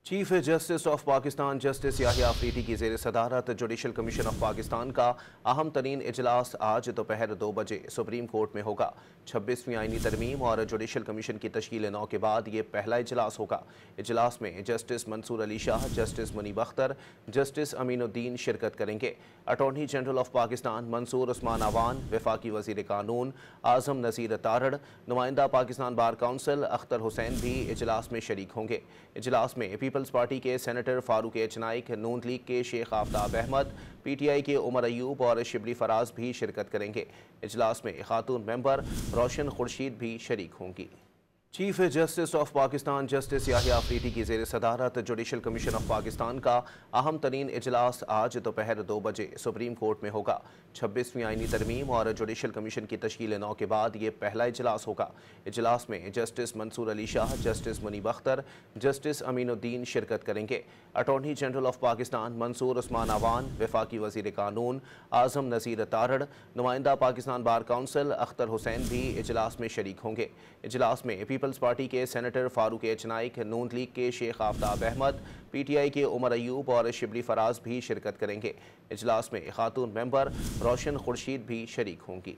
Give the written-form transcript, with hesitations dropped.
Chief justice of Pakistan justice Yahya Afridi की ज़ेर सदारत जुडिशल कमीशन ऑफ पाकिस्तान का अहम तरीन इजलास आज दोपहर 2 बजे सुप्रीम कोर्ट में होगा। 26वीं आईनी तरमीम और जुडिशल कमीशन की तश्कील 9 के बाद ये पहला इजलास होगा। इजलास में justice Mansoor Ali Shah, justice Munib Akhtar, justice Aminuddin शिरकत करेंगे। Attorney general of Pakistan Mansoor Usman Awan, वफाकी वज़ीर कानून आज़म नज़ीर तारड़, नुमाइंदा पाकिस्तान बार काउंसिल अख्तर हुसैन भी इजलास में शरीक होंगे। इजलास में पीपल्स पार्टी के senator Farooq H Naek, Noon league के शेख आफ्ताब अहमद, PTI के उमर अयूब और शिबली फराज भी शिरकत करेंगे। इजलास में खातून मेंबर रोशन खुर्शीद भी शरीक होंगी। Chief justice of Pakistan justice Yahya Afridi की ज़ेर सदारत जुडिशल कमीशन ऑफ पाकिस्तान का अहम तरीन इजलास आज दोपहर 2 बजे सुप्रीम कोर्ट में होगा। 26वीं आईनी तरमीम और जुडिशल कमीशन की तश्कील 9 के बाद ये पहला इजलास होगा। इजलास में justice Mansoor Ali Shah, justice Munib Akhtar, justice Aminuddin शिरकत करेंगे। Attorney general of Pakistan Mansoor Usman Awan, वफाकी वज़ीर कानून आज़म नज़ीर तारड़, नुमाइंदा पाकिस्तान बार काउंसिल अख्तर हुसैन भी इजलास में शरीक होंगे। इजलास में पीपल्स पार्टी के senator Farooq H Naek, Noon league के शेख आफ्ताब अहमद, PTI के उमर अयूब और शिबली फराज भी शिरकत करेंगे। इजलास में खातून मेंबर रोशन खुर्शीद भी शरीक होंगी।